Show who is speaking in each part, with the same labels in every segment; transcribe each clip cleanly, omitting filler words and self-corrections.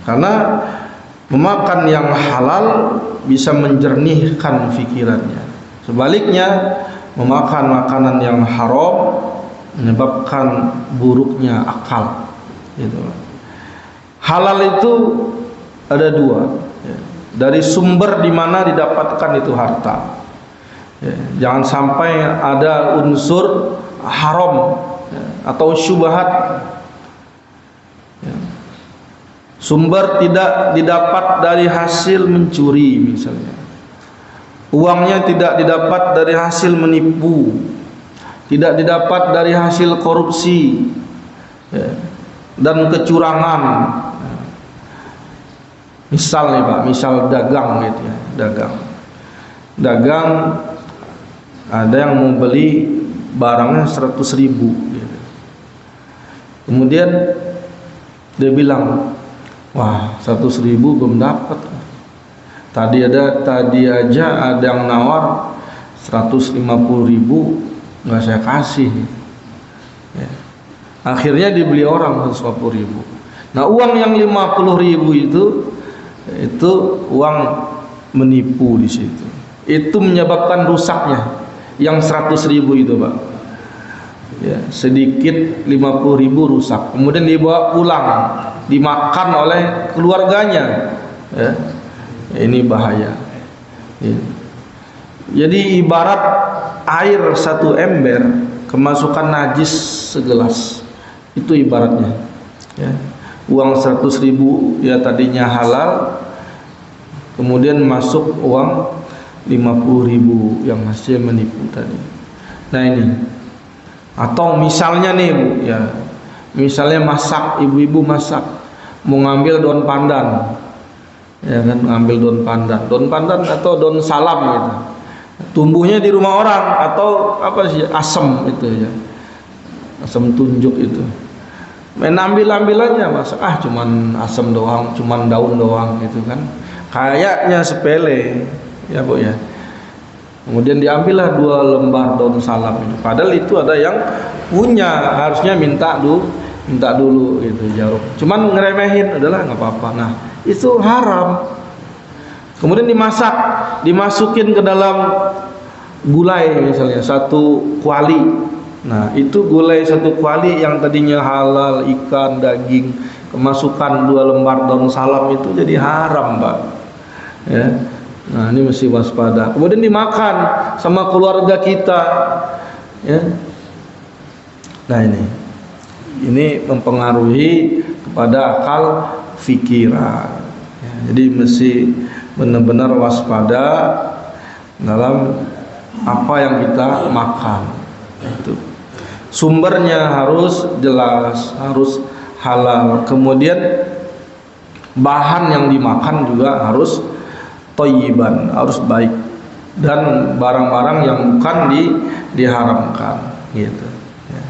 Speaker 1: Karena memakan yang halal bisa menjernihkan pikirannya. Sebaliknya, memakan makanan yang haram menyebabkan buruknya akal. Gitu. Halal itu ada dua, ya. Dari sumber di mana didapatkan itu harta. Ya. Jangan sampai ada unsur haram, ya, atau syubhat. Ya. Sumber tidak didapat dari hasil mencuri misalnya. Uangnya tidak didapat dari hasil menipu, tidak didapat dari hasil korupsi, ya, dan kecurangan. Misal nih Pak, misal dagang gitu ya, dagang ada yang mau beli barangnya 100.000 gitu. Kemudian dia bilang, wah 100.000 belum dapat. Tadi aja ada yang nawar 150.000, nggak saya kasih. Ya. Akhirnya dibeli orang 150.000. Nah uang yang 50.000 itu uang menipu di situ. Itu menyebabkan rusaknya yang 100.000 itu Pak. Ya, sedikit 50.000 rusak. Kemudian dibawa pulang, dimakan oleh keluarganya. Ya. Ini bahaya. Ya. Jadi ibarat air satu ember kemasukan najis segelas. Itu ibaratnya. Ya. Uang 100.000 ya tadinya halal, kemudian masuk uang 50.000 yang hasil menipu tadi. Nah ini. Atau misalnya nih Bu, ya, misalnya masak, ibu-ibu masak, mau ngambil daun pandan, ya kan, ngambil daun pandan atau daun salam gitu. Tumbuhnya di rumah orang atau apa sih, asem itu ya, asem tunjuk itu. Main ambil-ambilannya masak, cuman asam doang, cuman daun doang gitu kan. Kayaknya sepele, ya Bu ya. Kemudian diambillah 2 lembar daun salam itu. Padahal itu ada yang punya, harusnya minta dulu gitu jarum. Cuman ngeremehin, adalah nggak apa-apa. Nah, itu haram. Kemudian dimasak, dimasukin ke dalam gulai misalnya 1 kuali. Nah itu gulai 1 kuali yang tadinya halal, ikan, daging, kemasukan 2 lembar daun salam itu jadi haram Pak. Ya. Nah ini mesti waspada. Kemudian dimakan sama keluarga kita. Ya. Nah ini mempengaruhi kepada akal fikiran. Ya. Jadi mesti benar-benar waspada dalam apa yang kita makan. Itu. Sumbernya harus jelas, harus halal. Kemudian bahan yang dimakan juga harus thayyiban, harus baik, dan barang-barang yang bukan diharamkan gitu. Ya.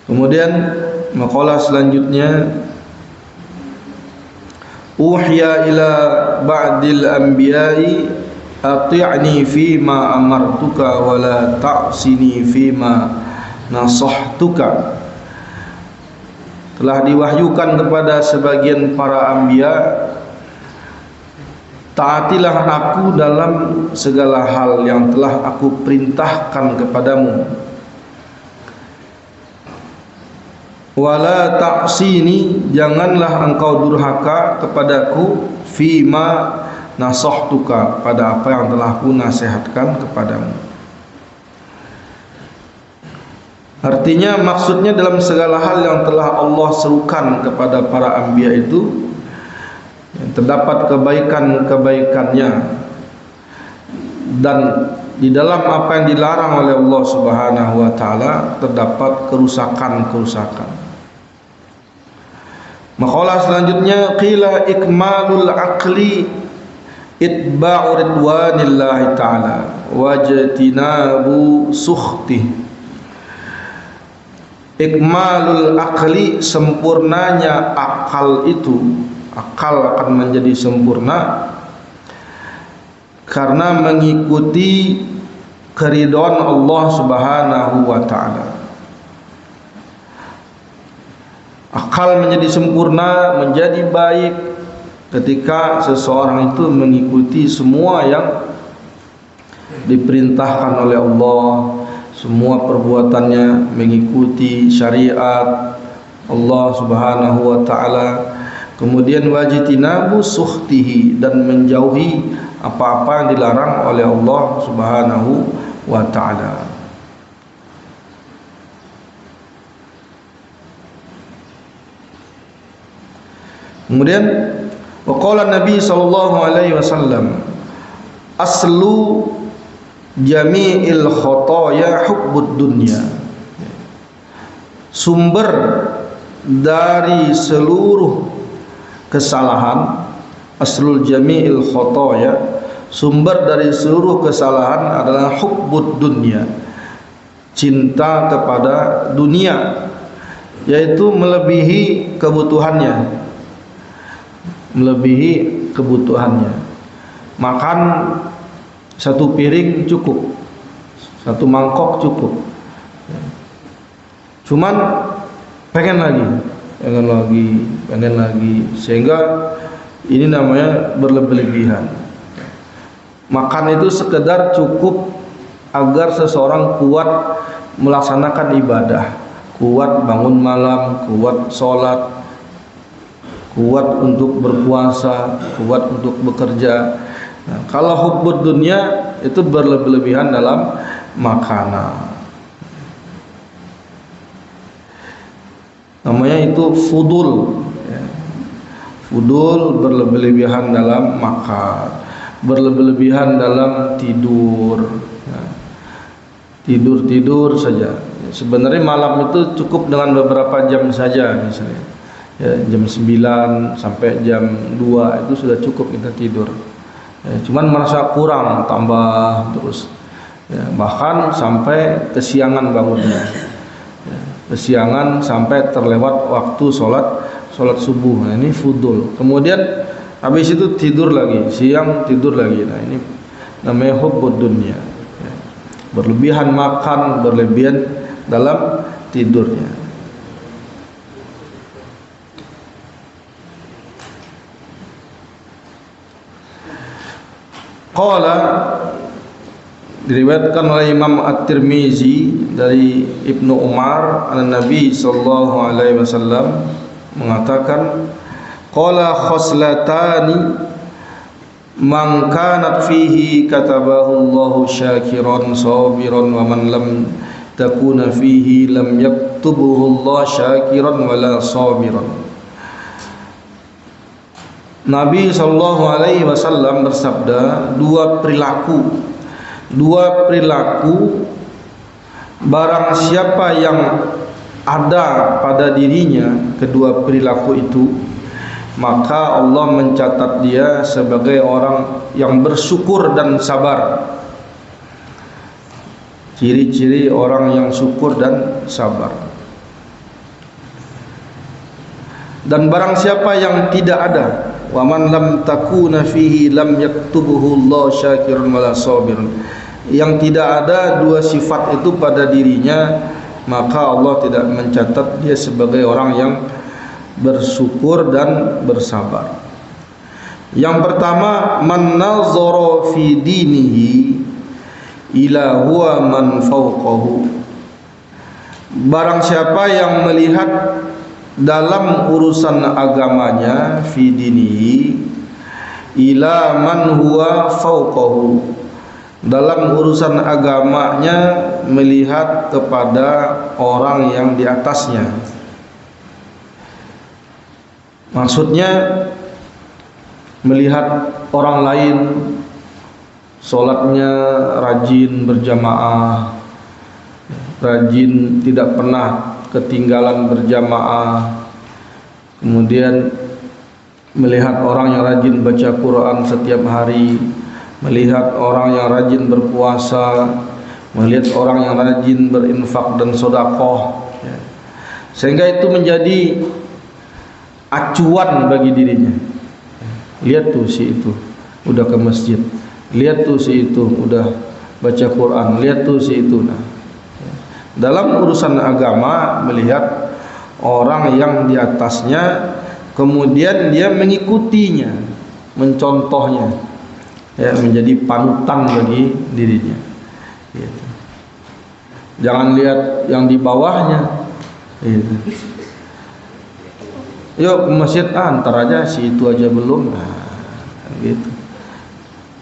Speaker 1: Kemudian maqalah selanjutnya, uhya ila ba'dil anbiya'i ati'ni fima amartuka wa la ta'sini fima nasahtuka. Telah diwahyukan kepada sebagian para anbiya, taatilah aku dalam segala hal yang telah aku perintahkan kepadamu. Wala ta'sini, janganlah engkau durhaka kepadaku, fima nasahtuka, pada apa yang telah ku nasihatkan kepadamu. Artinya maksudnya dalam segala hal yang telah Allah serukan kepada para anbiya itu terdapat kebaikan-kebaikannya, dan di dalam apa yang dilarang oleh Allah Subhanahu wa taala terdapat kerusakan-kerusakan. Maqalah selanjutnya, qila ikmalul aqli itba'u ridwanillahi ta'ala wajtinabu sukhti. Ikmalul aqli, sempurnanya akal itu, akal akan menjadi sempurna karena mengikuti keridhaan Allah Subhanahu wa taala. Akal menjadi sempurna, menjadi baik ketika seseorang itu mengikuti semua yang diperintahkan oleh Allah, semua perbuatannya mengikuti syariat Allah Subhanahu wa taala. Kemudian wajitinabu sukhtihi, dan menjauhi apa-apa yang dilarang oleh Allah Subhanahu wa taala. Kemudian waqala Nabi sallallahu alaihi wasallam, aslu jami'il khotoya hubbud dunya. Sumber dari seluruh kesalahan, aslul jami'il khotoya, sumber dari seluruh kesalahan adalah hubbud dunya, cinta kepada dunia, yaitu melebihi kebutuhannya. Makan satu piring cukup, satu mangkok cukup, cuman pengen lagi, sehingga ini namanya berlebihan. Makan itu sekedar cukup agar seseorang kuat melaksanakan ibadah, kuat bangun malam, kuat sholat, kuat untuk berpuasa, kuat untuk bekerja. Nah, kalau hubbud dunya itu berlebihan dalam makanan, namanya itu fudul, ya. Fudul, berlebihan dalam makan, berlebihan dalam tidur, ya. Tidur saja. Sebenarnya malam itu cukup dengan beberapa jam saja, misalnya ya, jam 9 sampai jam 2 itu sudah cukup kita tidur, ya, cuman merasa kurang, tambah terus, ya, bahkan sampai kesiangan bangunnya, ya, kesiangan sampai terlewat waktu sholat subuh. Nah, ini fudul. Kemudian habis itu tidur lagi, siang tidur lagi. Nah, ini namanya hubbud dunya, ya. Berlebihan makan, berlebihan dalam tidurnya. Qala, diriwayatkan oleh Imam At-Tirmizi dari Ibnu Umar, Nabi sallallahu alaihi wasallam mengatakan, qala khoslatani man kanat fihi katabahu Allahu syakiran sabiran wa man lam takuna fihi lam yaktubuhu Allah syakiran wala sabiran. Nabi sallallahu alaihi wasallam bersabda, dua perilaku barang siapa yang ada pada dirinya kedua perilaku itu, maka Allah mencatat dia sebagai orang yang bersyukur dan sabar. Ciri-ciri orang yang syukur dan sabar. Dan barang siapa yang tidak ada, wa man lam takuna fihi lam yaktubuhu Allah syakirun wala sabirun, yang tidak ada dua sifat itu pada dirinya, maka Allah tidak mencatat dia sebagai orang yang bersyukur dan bersabar. Yang pertama, man nazara fi dinihi ila huwa man fawqahu, barang siapa yang melihat dalam urusan agamanya, fi dinihi ila man huwa fawqahu, dalam urusan agamanya melihat kepada orang yang di atasnya. Maksudnya melihat orang lain sholatnya rajin berjamaah, rajin tidak pernah ketinggalan berjamaah, kemudian melihat orang yang rajin baca Quran setiap hari, melihat orang yang rajin berpuasa, melihat orang yang rajin berinfak dan sedekah, ya. Sehingga itu menjadi acuan bagi dirinya. lihat tuh si itu udah ke masjid, lihat tuh si itu udah baca Quran, lihat tuh si itu. Nah, dalam urusan agama melihat orang yang di atasnya, kemudian dia mengikutinya, mencontohnya, ya, menjadi panutan bagi dirinya. Gitu. Jangan lihat yang di bawahnya. Gitu. Yuk ke masjid, ntar aja si itu aja belum. Nah, gitu.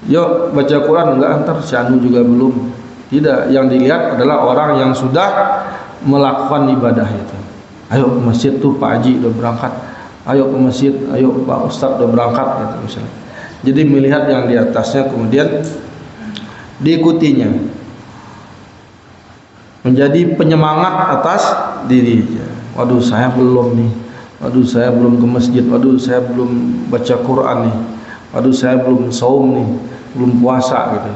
Speaker 1: Yuk baca Quran, enggak, ntar si anu juga belum. Tidak, yang dilihat adalah orang yang sudah melakukan ibadah itu. Ayo ke masjid tuh Pak Haji udah berangkat. Ayo ke masjid, ayo Pak Ustadz udah berangkat gitu misalnya. Jadi melihat yang di atasnya kemudian diikutinya, menjadi penyemangat atas dirinya. Waduh saya belum nih, waduh saya belum ke masjid, waduh saya belum baca Quran nih, waduh saya belum saum nih, belum puasa gitu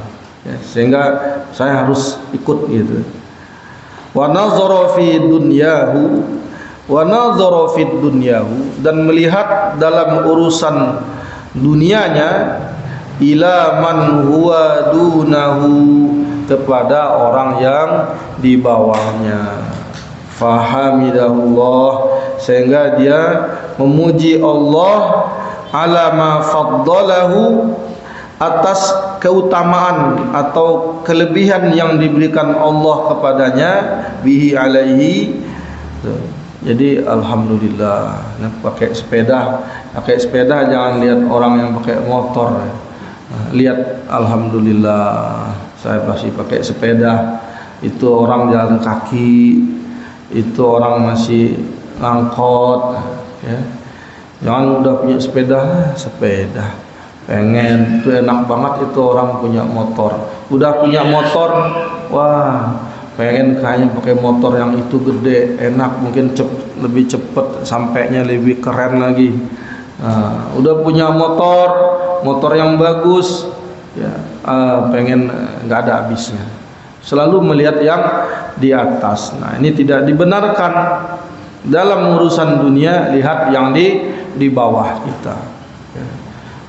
Speaker 1: ya, sehingga saya harus ikut gitu. Wa nazara fi dunyahu, wa nazara fi dunyahu, dan melihat dalam urusan dunianya, ila man huwa dunahu, kepada orang yang di bawahnya. Fahamidahullah, sehingga dia memuji Allah ala ma faddalahu, atas keutamaan atau kelebihan yang diberikan Allah kepadanya, bihi alaihi. Jadi alhamdulillah. Nah, pakai sepeda jangan lihat orang yang pakai motor. Lihat alhamdulillah saya masih pakai sepeda, itu orang jalan kaki, itu orang masih ngangkot ya. Jangan udah punya sepeda pengen, itu enak banget itu orang punya motor. Udah punya motor, wah pengen kayaknya pakai motor yang itu gede, enak, mungkin lebih cepet sampainya, lebih keren lagi. Udah punya motor yang bagus ya, pengen nggak ada habisnya, selalu melihat yang di atas. Nah, ini tidak dibenarkan. Dalam urusan dunia lihat yang di bawah kita ya.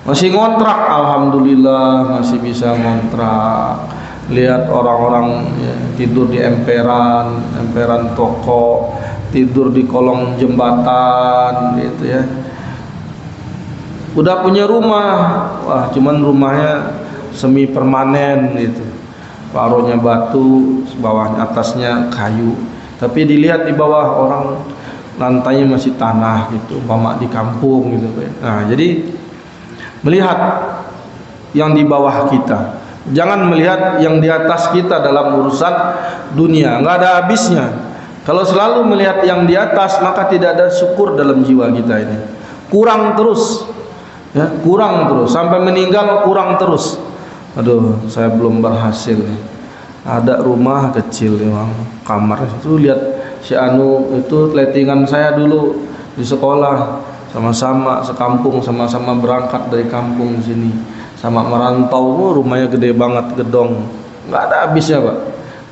Speaker 1: Masih ngontrak, alhamdulillah masih bisa ngontrak. Lihat orang-orang ya, tidur di emperan toko, tidur di kolong jembatan gitu ya. Udah punya rumah, wah cuman rumahnya semi permanen gitu, paruhnya batu, bawahnya atasnya kayu, tapi dilihat di bawah orang lantainya masih tanah gitu, umpama di kampung gitu. Nah, jadi melihat yang di bawah kita, jangan melihat yang di atas kita dalam urusan dunia, nggak ada habisnya. Kalau selalu melihat yang di atas, maka tidak ada syukur dalam jiwa kita ini, kurang terus ya, kurang terus sampai meninggal, kurang terus. Aduh saya belum berhasil nih, ada rumah kecil memang, kamar itu, lihat si anu itu lettingan saya dulu di sekolah, sama-sama sekampung, sama-sama berangkat dari kampung sini, sama merantau, rumahnya gede banget, gedong, nggak ada habisnya Pak,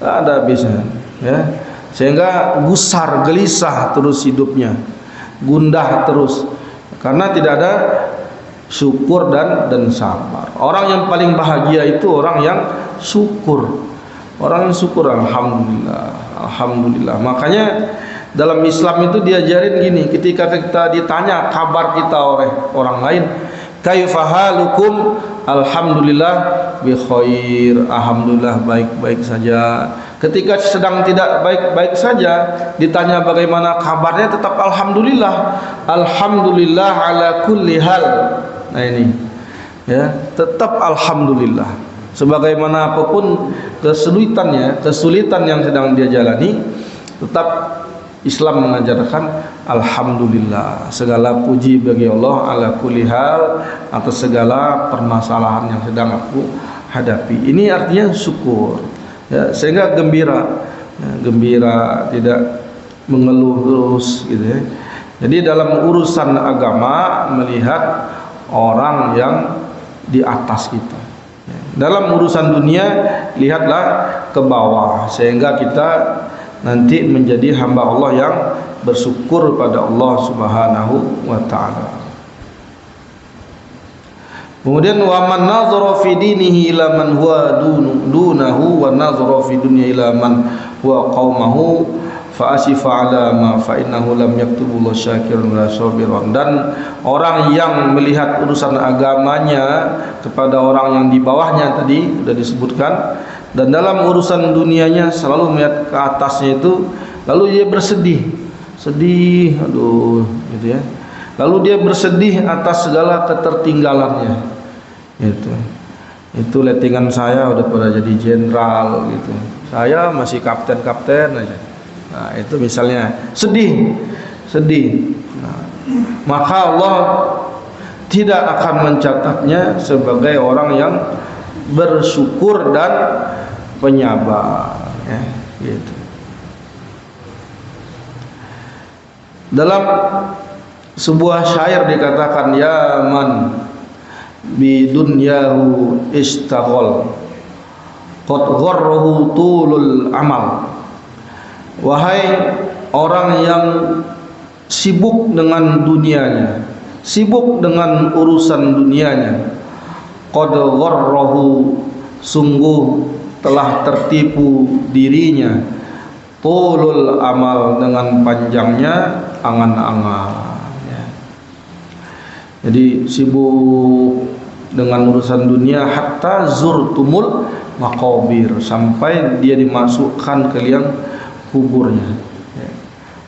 Speaker 1: nggak ada habisnya ya. Sehingga gusar, gelisah terus hidupnya, gundah terus, karena tidak ada syukur dan sabar. Orang yang paling bahagia itu orang yang syukur. Orang yang syukur, alhamdulillah, alhamdulillah. Makanya dalam Islam itu diajarin gini, ketika kita ditanya kabar kita oleh orang lain, kaifa halukum, alhamdulillah bi khair, alhamdulillah baik-baik saja. Ketika sedang tidak baik-baik saja, ditanya bagaimana kabarnya, tetap alhamdulillah, alhamdulillah ala kulli hal. Nah ini ya, tetap alhamdulillah, sebagaimana apapun kesulitan yang sedang dia jalani, tetap Islam mengajarkan alhamdulillah, segala puji bagi Allah ala kulli hal, atas segala permasalahan yang sedang aku hadapi. Ini artinya syukur ya, sehingga gembira ya, gembira, tidak mengeluh terus gitu ya. Jadi dalam urusan agama melihat orang yang di atas kita. Dalam urusan dunia lihatlah ke bawah, sehingga kita nanti menjadi hamba Allah yang bersyukur pada Allah Subhanahu wa ta'ala. Kemudian wa man nazara fi dinihi ila man huwa dunahu wa nazara fi dunya ila man huwa qaumahu fa asifa ala ma fa innahu lam yaktubullahu syakiran wa sabiran. Dan orang yang melihat urusan agamanya kepada orang yang di bawahnya tadi sudah disebutkan, dan dalam urusan dunianya selalu melihat ke atasnya itu, lalu dia bersedih, aduh gitu ya. Lalu dia bersedih atas segala ketertinggalannya. Itu lettingan saya udah pada jadi jenderal gitu. Saya masih kapten aja. Nah, itu misalnya sedih. Nah, maka Allah tidak akan mencatatnya sebagai orang yang bersyukur dan penyabar, ya, gitu. Dalam sebuah syair dikatakan, ya man bi dunyahu istaghal qad gharrahu tulul amal. Wahai orang yang sibuk dengan dunianya, sibuk dengan urusan dunianya, qad gharrahu, sungguh telah tertipu dirinya, tulul amal, dengan panjangnya angan-angan. Jadi sibuk dengan urusan dunia, hatta zurtumul maqabir, sampai dia dimasukkan ke liang kuburnya.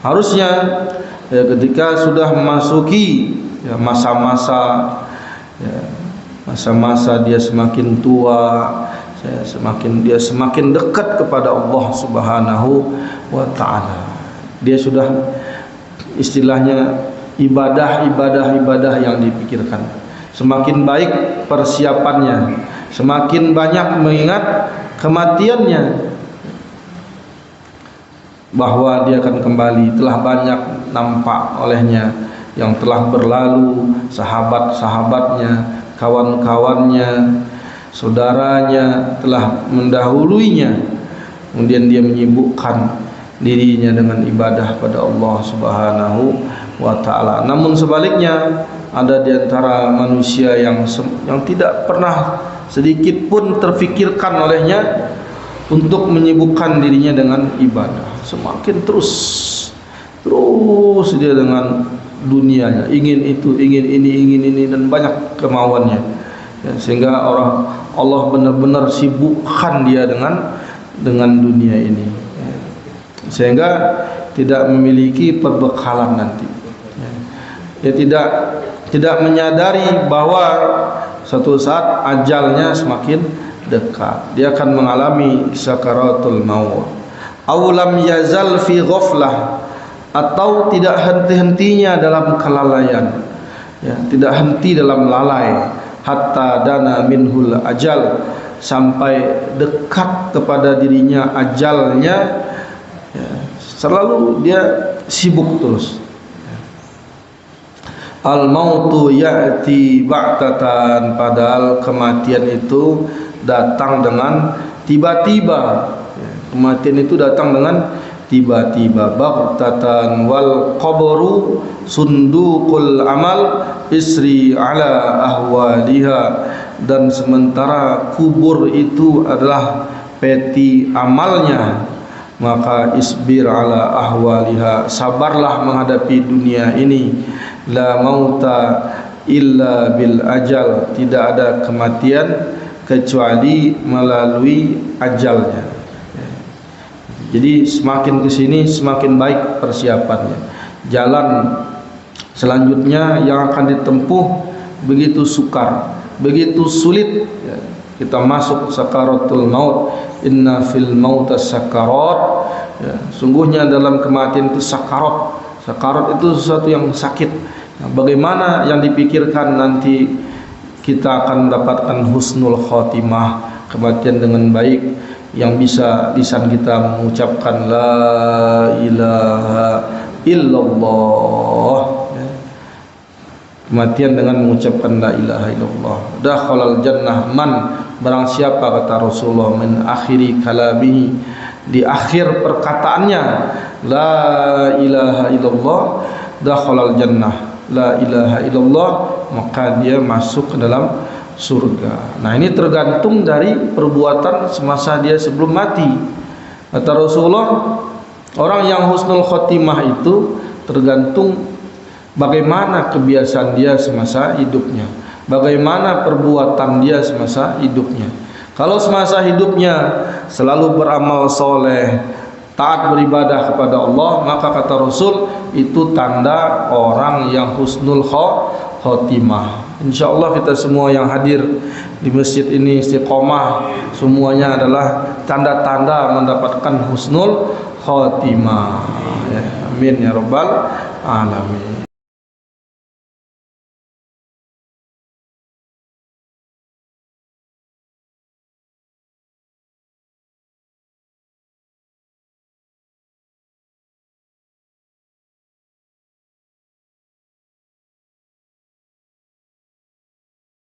Speaker 1: Harusnya ketika sudah memasuki masa-masa dia semakin tua, dia semakin dekat kepada Allah Subhanahu wa taala. Dia sudah istilahnya ibadah yang dipikirkan, semakin baik persiapannya, semakin banyak mengingat kematiannya, bahwa dia akan kembali. Telah banyak nampak olehnya yang telah berlalu, sahabat-sahabatnya, kawan-kawannya, saudaranya telah mendahuluinya. Kemudian dia menyibukkan dirinya dengan ibadah pada Allah Subhanahu wa ta'ala. Namun sebaliknya, ada di antara manusia yang tidak pernah sedikit pun terfikirkan olehnya untuk menyibukkan dirinya dengan ibadah. Semakin terus dia dengan dunianya, ingin itu, ingin ini, dan banyak kemauannya, ya, sehingga Allah benar-benar sibukkan dia dengan dunia ini, ya, sehingga tidak memiliki perbekalan nanti, ya. Dia tidak menyadari bahwa suatu saat ajalnya semakin dekat, dia akan mengalami sakaratul maut. Aw lam yazal fi ghaflah, atau tidak henti-hentinya dalam kelalaian, ya, tidak henti dalam lalai, hatta dana minhul ajal, sampai dekat kepada dirinya ajalnya, ya, selalu dia sibuk terus. Al mautu ya'ti ba'tatan, padahal kematian itu datang dengan tiba-tiba. Kematian itu datang dengan tiba-tiba. Ba'tatan wal qabru sunduqul amal isri ala ahwaliha, dan sementara kubur itu adalah peti amalnya, maka isbir ala ahwaliha, sabarlah menghadapi dunia ini. La mauta illa bil ajal, tidak ada kematian kecuali melalui ajalnya. Jadi semakin kesini semakin baik persiapannya. Jalan selanjutnya yang akan ditempuh begitu sukar, begitu sulit, ya. Kita masuk sakaratul maut. Inna fil mauta sakarat, ya. Sungguhnya dalam kematian itu sakarat. Sakarat itu sesuatu yang sakit. Nah, bagaimana yang dipikirkan nanti kita akan mendapatkan husnul khotimah, kematian dengan baik, yang bisa lisan kita mengucapkan la ilaha illallah, ya. Kematian dengan mengucapkan la ilaha illallah. Dakhalal jannah man, barang siapa, kata Rasulullah, min akhiri kalamihi, di akhir perkataannya la ilaha illallah, dakhalal jannah, la ilaha illallah, maka dia masuk ke dalam surga. Nah, ini tergantung dari perbuatan semasa dia sebelum mati. Kata Rasulullah, orang yang husnul khotimah itu tergantung bagaimana kebiasaan dia semasa hidupnya, bagaimana perbuatan dia semasa hidupnya. Kalau semasa hidupnya selalu beramal soleh, taat beribadah kepada Allah, maka kata Rasul itu tanda orang yang husnul khotimah. Insyaallah kita semua yang hadir di masjid ini istiqomah, semuanya adalah tanda-tanda mendapatkan husnul khotimah. Ya, amin ya rabbal alamin.